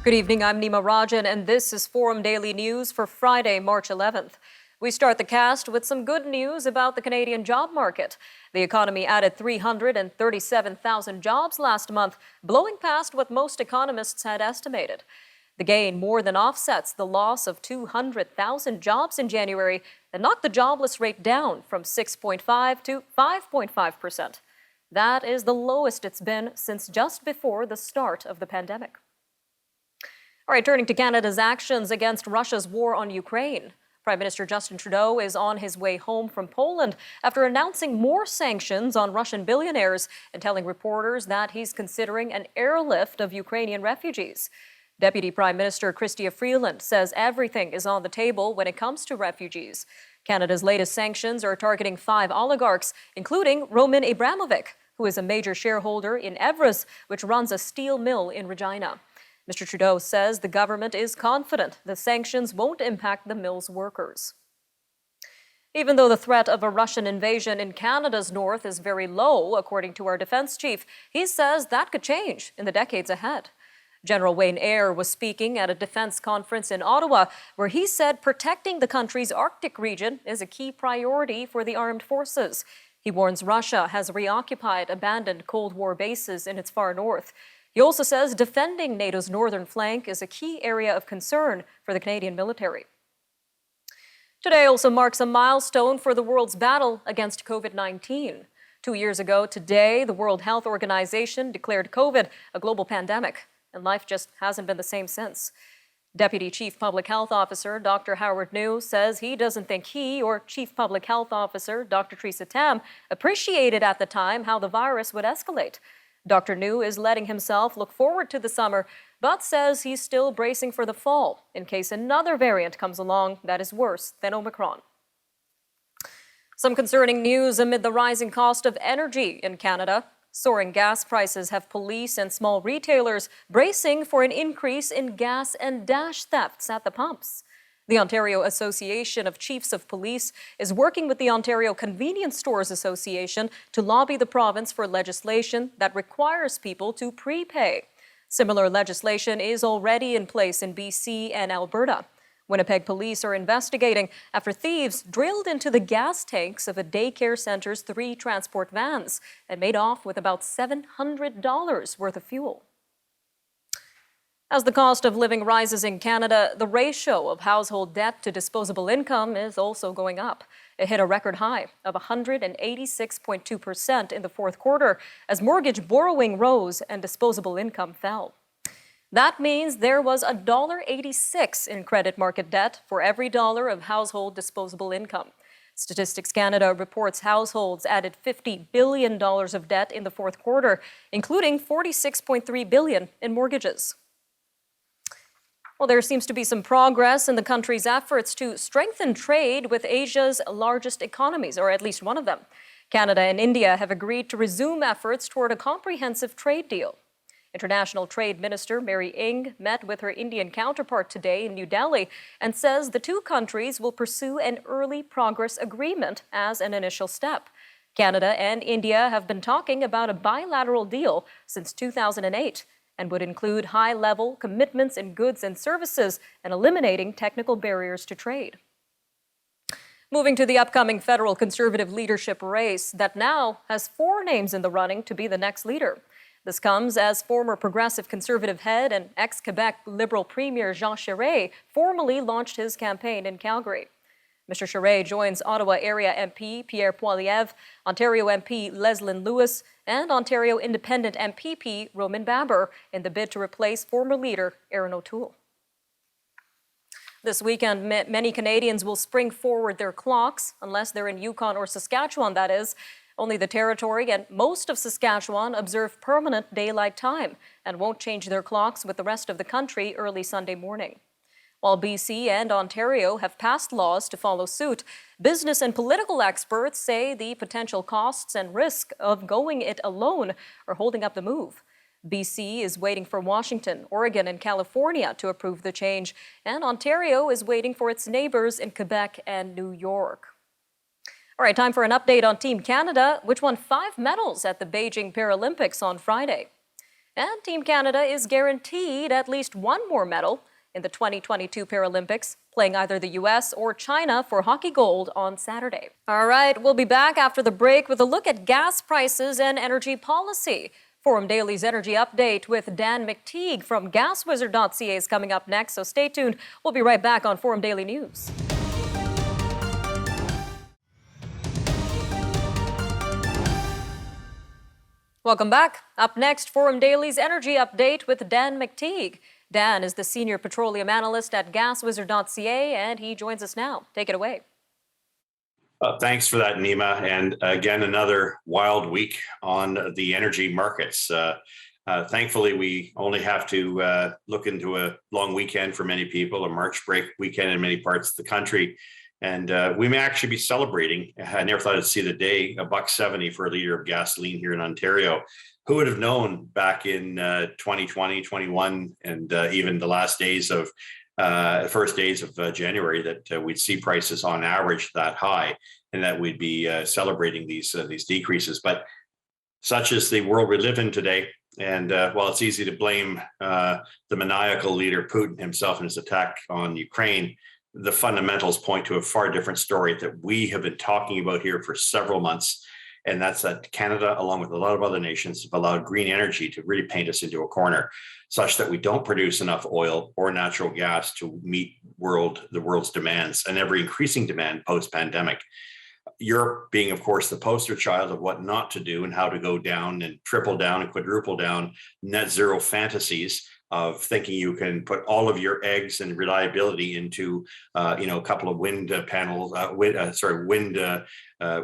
Good evening, I'm Nima Rajan, and this is Forum Daily News for Friday, March 11th. We start the cast with some good news about the Canadian job market. The economy added 337,000 jobs last month, blowing past what most economists had estimated. The gain more than offsets the loss of 200,000 jobs in January and knocked the jobless rate down from 6.5 to 5.5%. That is the lowest it's been since just before the start of the pandemic. All right, turning to Canada's actions against Russia's war on Ukraine. Prime Minister Justin Trudeau is on his way home from Poland after announcing more sanctions on Russian billionaires and telling reporters that he's considering an airlift of Ukrainian refugees. Deputy Prime Minister Chrystia Freeland says everything is on the table when it comes to refugees. Canada's latest sanctions are targeting 5 oligarchs, including Roman Abramovich, who is a major shareholder in Evraz, which runs a steel mill in Regina. Mr. Trudeau says the government is confident the sanctions won't impact the mill's workers. Even though the threat of a Russian invasion in Canada's north is very low, according to our defense chief, he says that could change in the decades ahead. General Wayne Eyre was speaking at a defense conference in Ottawa, where he said protecting the country's Arctic region is a key priority for the armed forces. He warns Russia has reoccupied abandoned Cold War bases in its far north. He also says defending NATO's northern flank is a key area of concern for the Canadian military. Today also marks a milestone for the world's battle against COVID-19. 2 years ago today, the World Health Organization declared COVID a global pandemic, and life just hasn't been the same since. Deputy Chief Public Health Officer Dr. Howard New says he doesn't think he or Chief Public Health Officer Dr. Theresa Tam appreciated at the time how the virus would escalate. Dr. New is letting himself look forward to the summer, but says he's still bracing for the fall in case another variant comes along that is worse than Omicron. Some concerning news amid the rising cost of energy in Canada. Soaring gas prices have police and small retailers bracing for an increase in gas and dash thefts at the pumps. The Ontario Association of Chiefs of Police is working with the Ontario Convenience Stores Association to lobby the province for legislation that requires people to prepay. Similar legislation is already in place in BC and Alberta. Winnipeg police are investigating after thieves drilled into the gas tanks of a daycare center's 3 transport vans and made off with about $700 worth of fuel. As the cost of living rises in Canada, the ratio of household debt to disposable income is also going up. It hit a record high of 186.2% in the fourth quarter as mortgage borrowing rose and disposable income fell. That means there was $1.86 in credit market debt for every dollar of household disposable income. Statistics Canada reports households added $50 billion of debt in the fourth quarter, including $46.3 billion in mortgages. Well, there seems to be some progress in the country's efforts to strengthen trade with Asia's largest economies, or at least one of them. Canada and India have agreed to resume efforts toward a comprehensive trade deal. International Trade Minister Mary Ng met with her Indian counterpart today in New Delhi and says the two countries will pursue an early progress agreement as an initial step. Canada and India have been talking about a bilateral deal since 2008. And would include high-level commitments in goods and services and eliminating technical barriers to trade. Moving to the upcoming federal Conservative leadership race that now has 4 names in the running to be the next leader. This comes as former Progressive Conservative head and ex-Quebec Liberal Premier Jean Charest formally launched his campaign in Calgary. Mr. Charest joins Ottawa area MP Pierre Poilievre, Ontario MP Leslyn Lewis, and Ontario Independent MPP Roman Baber in the bid to replace former leader Erin O'Toole. This weekend, many Canadians will spring forward their clocks, unless they're in Yukon or Saskatchewan, that is. Only the Territory and most of Saskatchewan observe permanent daylight time and won't change their clocks with the rest of the country early Sunday morning. While BC and Ontario have passed laws to follow suit, business and political experts say the potential costs and risk of going it alone are holding up the move. BC is waiting for Washington, Oregon, and California to approve the change, and Ontario is waiting for its neighbors in Quebec and New York. All right, time for an update on Team Canada, which won 5 medals at the Beijing Paralympics on Friday. And Team Canada is guaranteed at least one more medal in the 2022 Paralympics, playing either the U.S. or China for hockey gold on Saturday. All right, we'll be back after the break with a look at gas prices and energy policy. Forum Daily's Energy Update with Dan McTeague from GasWizard.ca is coming up next, so stay tuned. We'll be right back on Forum Daily News. Welcome back. Up next, Forum Daily's Energy Update with Dan McTeague. Dan is the Senior Petroleum Analyst at GasWizard.ca, and he joins us now. Take it away. Thanks for that, Nima. And again, another wild week on the energy markets. Thankfully, we only have to look into a long weekend for many people, a March break weekend in many parts of the country. And we may actually be celebrating. I never thought I'd see the day, $1.70 for a liter of gasoline here in Ontario. Who would have known back in 2020, 21, and even the last days of first days of January that we'd see prices on average that high, and that we'd be celebrating these decreases. But such is the world we live in today. And while it's easy to blame the maniacal leader Putin himself and his attack on Ukraine, the fundamentals point to a far different story that we have been talking about here for several months. And that's that Canada, along with a lot of other nations, have allowed green energy to really paint us into a corner, such that we don't produce enough oil or natural gas to meet the world's demands, and ever increasing demand post-pandemic. Europe being, of course, the poster child of what not to do and how to go down and triple down and quadruple down net zero fantasies of thinking you can put all of your eggs and reliability into, a couple of wind panels, wind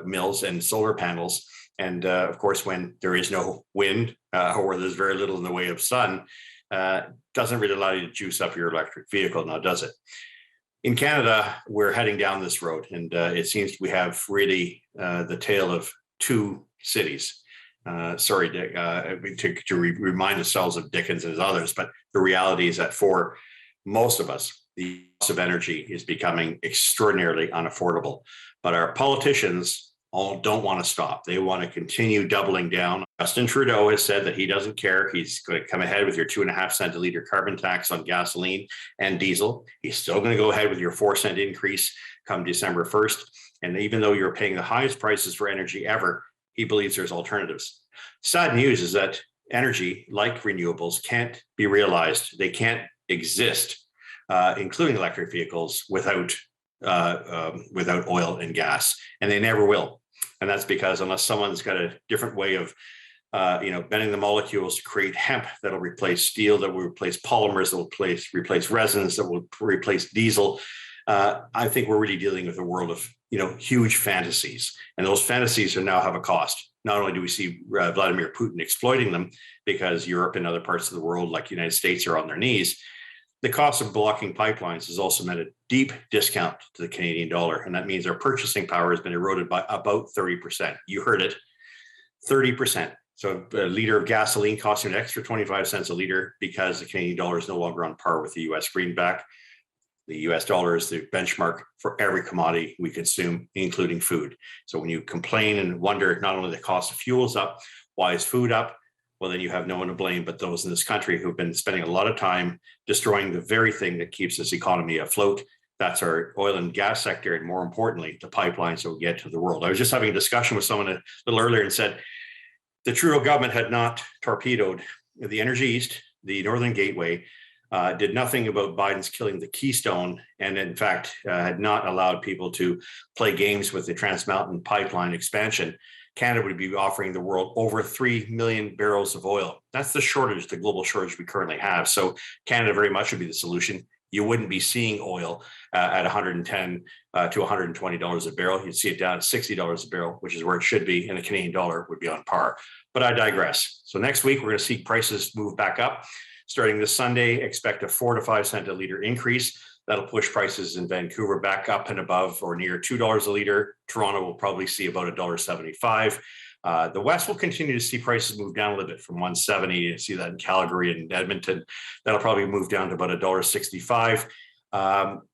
mills and solar panels. And of course, when there is no wind or there's very little in the way of sun, doesn't really allow you to juice up your electric vehicle, now does it? In Canada, we're heading down this road, and it seems we have really the tale of two cities. Dick, to remind ourselves of Dickens and his others, but the reality is that for most of us, the cost of energy is becoming extraordinarily unaffordable. But our politicians all don't want to stop. They want to continue doubling down. Justin Trudeau has said that he doesn't care. He's going to come ahead with your 2.5 cent a liter carbon tax on gasoline and diesel. He's still going to go ahead with your 4 cent increase come December 1st. And even though you're paying the highest prices for energy ever, he believes there's alternatives. Sad news is that energy, like renewables, can't be realized. They can't exist, including electric vehicles, without oil and gas, and they never will. And that's because unless someone's got a different way of bending the molecules to create hemp that'll replace steel, that will replace polymers, that will replace resins, that will replace diesel, I think we're really dealing with a world of huge fantasies, and those fantasies now have a cost. Not only do we see Vladimir Putin exploiting them because Europe and other parts of the world, like the United States, are on their knees, the cost of blocking pipelines has also meant a deep discount to the Canadian dollar, and that means our purchasing power has been eroded by about 30%. You heard it, 30%. So a liter of gasoline costing an extra 25 cents a liter because the Canadian dollar is no longer on par with the US greenback. The US dollar is the benchmark for every commodity we consume, including food. So when you complain and wonder not only the cost of fuel is up, why is food up? Well, then you have no one to blame but those in this country who've been spending a lot of time destroying the very thing that keeps this economy afloat. That's our oil and gas sector, and more importantly, the pipelines that we get to the world. I was just having a discussion with someone a little earlier and said the Trudeau government had not torpedoed the Energy East, the Northern Gateway, did nothing about Biden's killing the Keystone, and in fact had not allowed people to play games with the Trans Mountain Pipeline expansion. Canada would be offering the world over 3 million barrels of oil. That's the shortage, the global shortage we currently have. So Canada very much would be the solution. You wouldn't be seeing oil at $110 to $120 a barrel. You'd see it down at $60 a barrel, which is where it should be, and the Canadian dollar would be on par. But I digress. So next week, we're going to see prices move back up. Starting this Sunday, expect a 4 to 5 cent a liter increase. That'll push prices in Vancouver back up and above or near $2 a liter. Toronto will probably see about $1.75. The West will continue to see prices move down a little bit from $1.70. You see that in Calgary and Edmonton. That'll probably move down to about $1.65.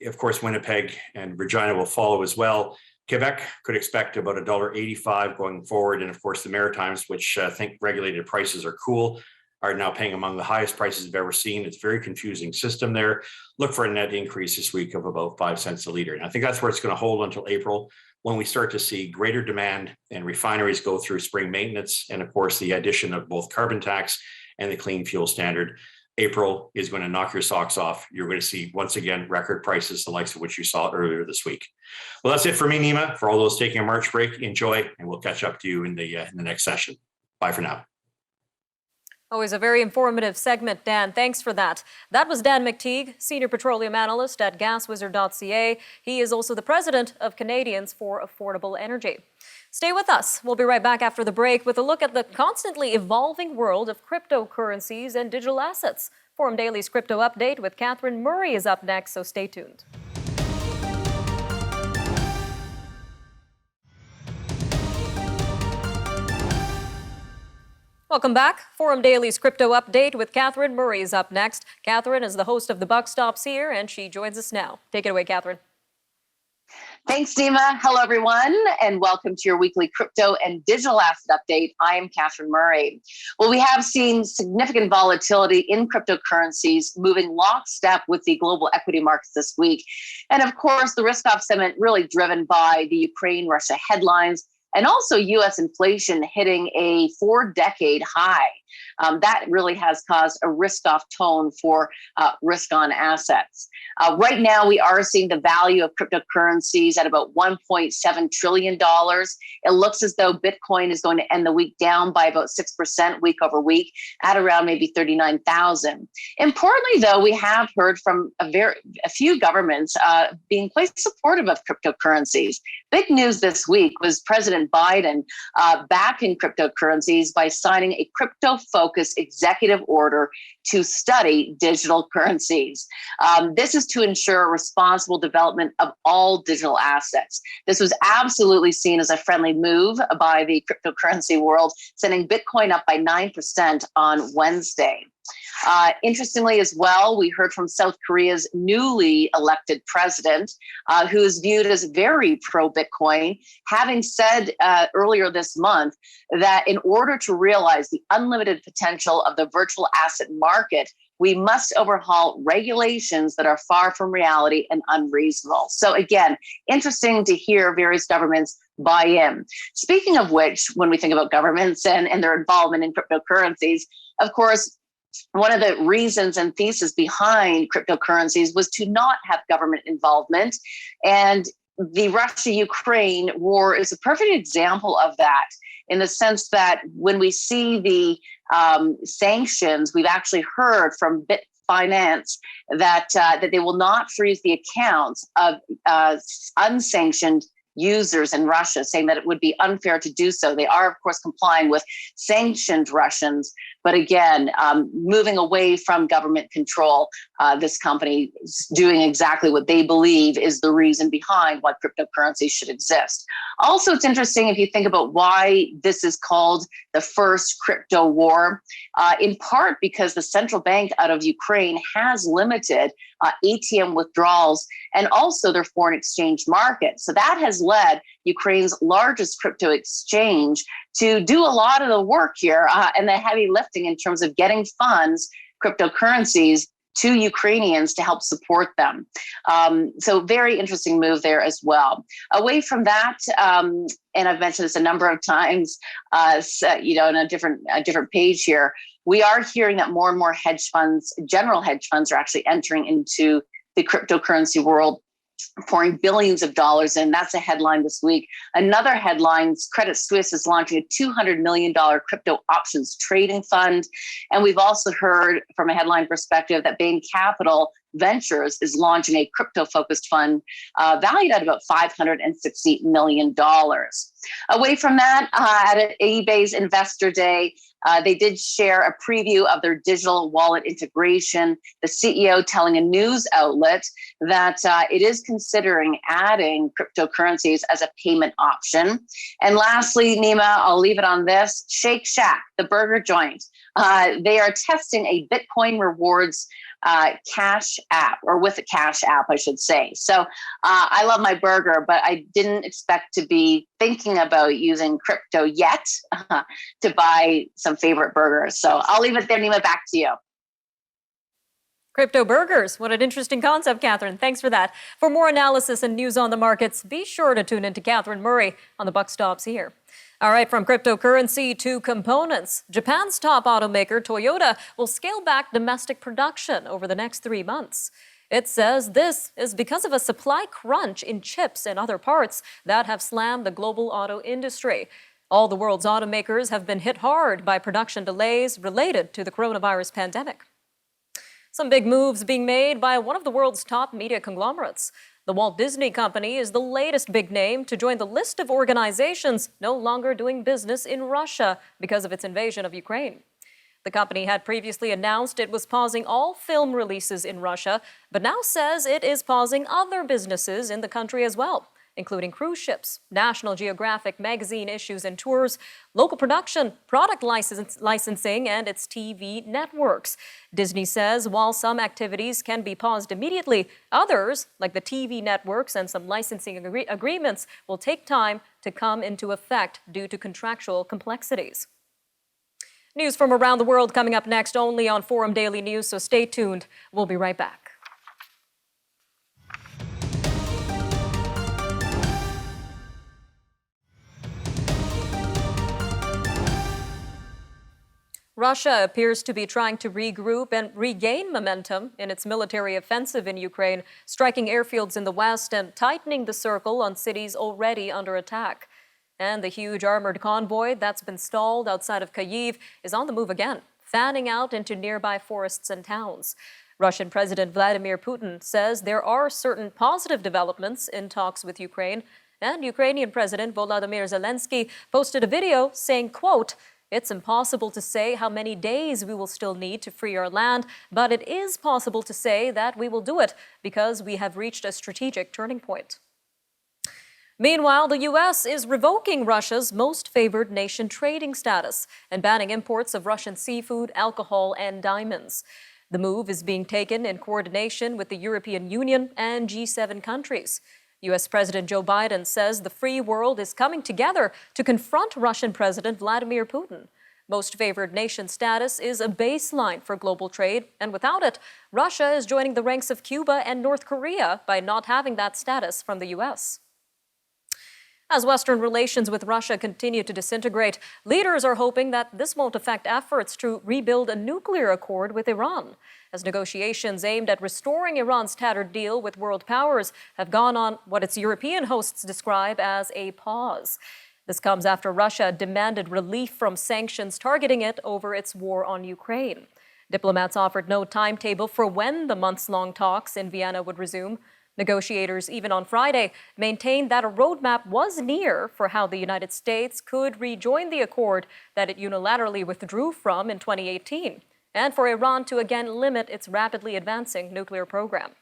Of course, Winnipeg and Regina will follow as well. Quebec could expect about $1.85 going forward. And of course, the Maritimes, which think regulated prices are cool, are now paying among the highest prices we've ever seen. It's a very confusing system there. Look for a net increase this week of about 5 cents a liter. And I think that's where it's going to hold until April, when we start to see greater demand and refineries go through spring maintenance. And of course, the addition of both carbon tax and the clean fuel standard. April is going to knock your socks off. You're going to see, once again, record prices, the likes of which you saw earlier this week. Well, that's it for me, Nima. For all those taking a March break, enjoy, and we'll catch up to you in the next session. Bye for now. Always a very informative segment, Dan. Thanks for that. That was Dan McTeague, Senior Petroleum Analyst at GasWizard.ca. He is also the president of Canadians for Affordable Energy. Stay with us. We'll be right back after the break with a look at the constantly evolving world of cryptocurrencies and digital assets. Forum Daily's Crypto Update with Catherine Murray is up next, so stay tuned. Welcome back. Forum Daily's Crypto Update with Catherine Murray is up next. Catherine is the host of The Buck Stops Here, and she joins us now. Take it away, Catherine. Thanks, Dima. Hello, everyone, and welcome to your weekly crypto and digital asset update. I am Catherine Murray. Well, we have seen significant volatility in cryptocurrencies moving lockstep with the global equity markets this week. And of course, the risk-off sentiment really driven by the Ukraine-Russia headlines and also U.S. inflation hitting a 4-decade high. That really has caused a risk-off tone for risk-on assets. Right now, we are seeing the value of cryptocurrencies at about $1.7 trillion. It looks as though Bitcoin is going to end the week down by about 6% week over week at around maybe 39,000. Importantly, though, we have heard from a few governments being quite supportive of cryptocurrencies. Big news this week was President Biden backing cryptocurrencies by signing a crypto-focused executive order to study digital currencies. This is to ensure responsible development of all digital assets. This was absolutely seen as a friendly move by the cryptocurrency world, sending Bitcoin up by 9% on Wednesday. Interestingly as well, we heard from South Korea's newly elected president, who is viewed as very pro-Bitcoin, having said earlier this month that in order to realize the unlimited potential of the virtual asset market, we must overhaul regulations that are far from reality and unreasonable. So again, interesting to hear various governments buy in. Speaking of which, when we think about governments and their involvement in cryptocurrencies, of course, one of the reasons and thesis behind cryptocurrencies was to not have government involvement. And the Russia-Ukraine war is a perfect example of that, in the sense that when we see the sanctions, we've actually heard from Bitfinance that they will not freeze the accounts of unsanctioned users in Russia, saying that it would be unfair to do so. They are, of course, complying with sanctioned Russians. But again, moving away from government control, this company is doing exactly what they believe is the reason behind why cryptocurrency should exist. Also, it's interesting if you think about why this is called the first crypto war, in part because the central bank out of Ukraine has limited ATM withdrawals and also their foreign exchange market. So that has led Ukraine's largest crypto exchange to do a lot of the work here and the heavy lifting in terms of getting funds, cryptocurrencies, to Ukrainians to help support them. So very interesting move there as well. Away from that, and I've mentioned this a number of times, in a different page here, we are hearing that more and more hedge funds, general hedge funds, are actually entering into the cryptocurrency world, pouring billions of dollars in. That's a headline this week. Another headline, Credit Suisse is launching a $200 million crypto options trading fund. And we've also heard from a headline perspective that Bain Capital Ventures is launching a crypto-focused fund valued at about $560 million. Away from that, at eBay's Investor Day, they did share a preview of their digital wallet integration. The CEO telling a news outlet that it is considering adding cryptocurrencies as a payment option. And lastly, Nima, I'll leave it on this, Shake Shack, the burger joint. They are testing a Bitcoin rewards Cash App, or with a Cash App, I should say. So I love my burger, but I didn't expect to be thinking about using crypto yet to buy some favorite burgers. So I'll leave it there, Nima, back to you. Crypto burgers. What an interesting concept, Catherine. Thanks for that. For more analysis and news on the markets, be sure to tune in to Catherine Murray on The Buck Stops Here. All right, from cryptocurrency to components, Japan's top automaker Toyota will scale back domestic production over the next 3 months. It says this is because of a supply crunch in chips and other parts that have slammed the global auto industry. All the world's automakers have been hit hard by production delays related to the coronavirus pandemic. Some big moves being made by one of the world's top media conglomerates. The Walt Disney Company is the latest big name to join the list of organizations no longer doing business in Russia because of its invasion of Ukraine. The company had previously announced it was pausing all film releases in Russia, but now says it is pausing other businesses in the country as well, including cruise ships, National Geographic magazine issues and tours, local production, product licensing, and its TV networks. Disney says while some activities can be paused immediately, others, like the TV networks and some licensing agreements, will take time to come into effect due to contractual complexities. News from around the world coming up next only on Forum Daily News, so stay tuned. We'll be right back. Russia appears to be trying to regroup and regain momentum in its military offensive in Ukraine, striking airfields in the west and tightening the circle on cities already under attack. And the huge armored convoy that's been stalled outside of Kyiv is on the move again, fanning out into nearby forests and towns. Russian President Vladimir Putin says there are certain positive developments in talks with Ukraine, and Ukrainian President Volodymyr Zelensky posted a video saying, quote, "It's impossible to say how many days we will still need to free our land, but it is possible to say that we will do it because we have reached a strategic turning point." Meanwhile, the U.S. is revoking Russia's most favored nation trading status and banning imports of Russian seafood, alcohol, and diamonds. The move is being taken in coordination with the European Union and G7 countries. U.S. President Joe Biden says the free world is coming together to confront Russian President Vladimir Putin. Most favored nation status is a baseline for global trade, and without it, Russia is joining the ranks of Cuba and North Korea by not having that status from the U.S. As Western relations with Russia continue to disintegrate, leaders are hoping that this won't affect efforts to rebuild a nuclear accord with Iran, as negotiations aimed at restoring Iran's tattered deal with world powers have gone on what its European hosts describe as a pause. This comes after Russia demanded relief from sanctions targeting it over its war on Ukraine. Diplomats offered no timetable for when the months-long talks in Vienna would resume. Negotiators, even on Friday, maintained that a roadmap was near for how the United States could rejoin the accord that it unilaterally withdrew from in 2018, and for Iran to again limit its rapidly advancing nuclear program.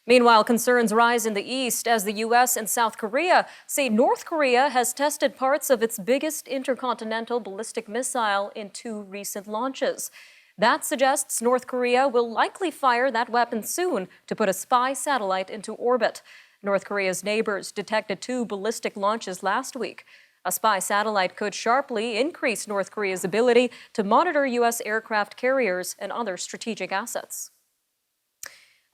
Meanwhile, concerns rise in the east as the U.S. and South Korea say North Korea has tested parts of its biggest intercontinental ballistic missile in 2 recent launches. That suggests North Korea will likely fire that weapon soon to put a spy satellite into orbit. North Korea's neighbors detected 2 ballistic launches last week. A spy satellite could sharply increase North Korea's ability to monitor U.S. aircraft carriers and other strategic assets.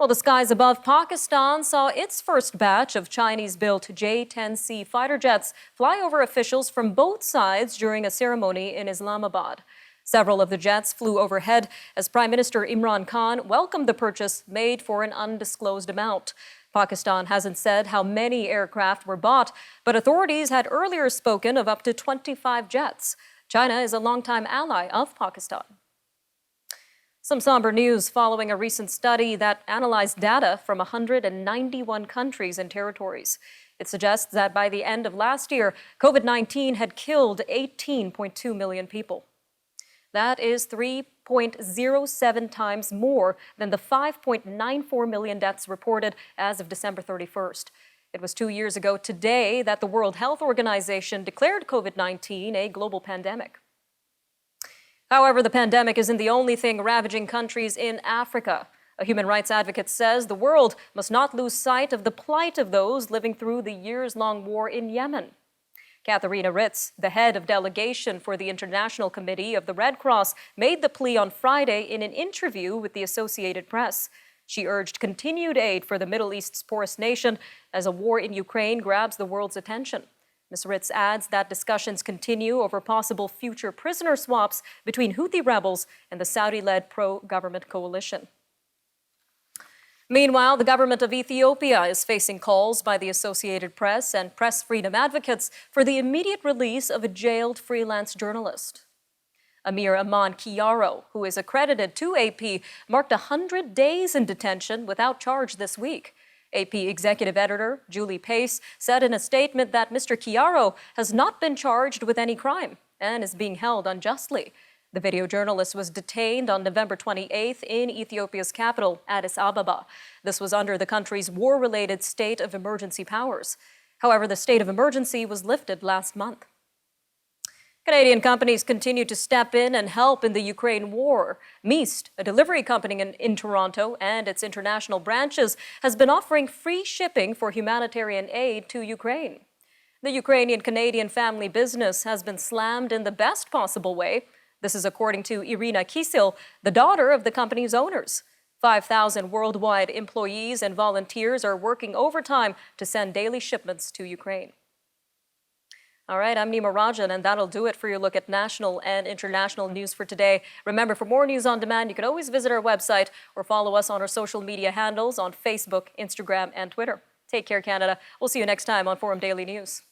Well, the skies above Pakistan saw its first batch of Chinese-built J-10C fighter jets fly over officials from both sides during a ceremony in Islamabad. Several of the jets flew overhead as Prime Minister Imran Khan welcomed the purchase made for an undisclosed amount. Pakistan hasn't said how many aircraft were bought, but authorities had earlier spoken of up to 25 jets. China is a longtime ally of Pakistan. Some somber news following a recent study that analyzed data from 191 countries and territories. It suggests that by the end of last year, COVID-19 had killed 18.2 million people. That is 3.07 times more than the 5.94 million deaths reported as of December 31st. It was 2 years ago today that the World Health Organization declared COVID-19 a global pandemic. However, the pandemic isn't the only thing ravaging countries in Africa. A human rights advocate says the world must not lose sight of the plight of those living through the years-long war in Yemen. Katharina Ritz, the head of delegation for the International Committee of the Red Cross, made the plea on Friday in an interview with the Associated Press. She urged continued aid for the Middle East's poorest nation as a war in Ukraine grabs the world's attention. Ms. Ritz adds that discussions continue over possible future prisoner swaps between Houthi rebels and the Saudi-led pro-government coalition. Meanwhile, the government of Ethiopia is facing calls by the Associated Press and press freedom advocates for the immediate release of a jailed freelance journalist. Amir Aman Kiaro, who is accredited to AP, marked 100 days in detention without charge this week. AP executive editor Julie Pace said in a statement that Mr. Kiaro has not been charged with any crime and is being held unjustly. The video journalist was detained on November 28th in Ethiopia's capital, Addis Ababa. This was under the country's war-related state of emergency powers. However, the state of emergency was lifted last month. Canadian companies continue to step in and help in the Ukraine war. Meast, a delivery company in Toronto and its international branches, has been offering free shipping for humanitarian aid to Ukraine. The Ukrainian-Canadian family business has been slammed in the best possible way. This is according to Irina Kisil, the daughter of the company's owners. 5,000 worldwide employees and volunteers are working overtime to send daily shipments to Ukraine. All right, I'm Nima Rajan, and that'll do it for your look at national and international news for today. Remember, for more news on demand, you can always visit our website or follow us on our social media handles on Facebook, Instagram, and Twitter. Take care, Canada. We'll see you next time on Forum Daily News.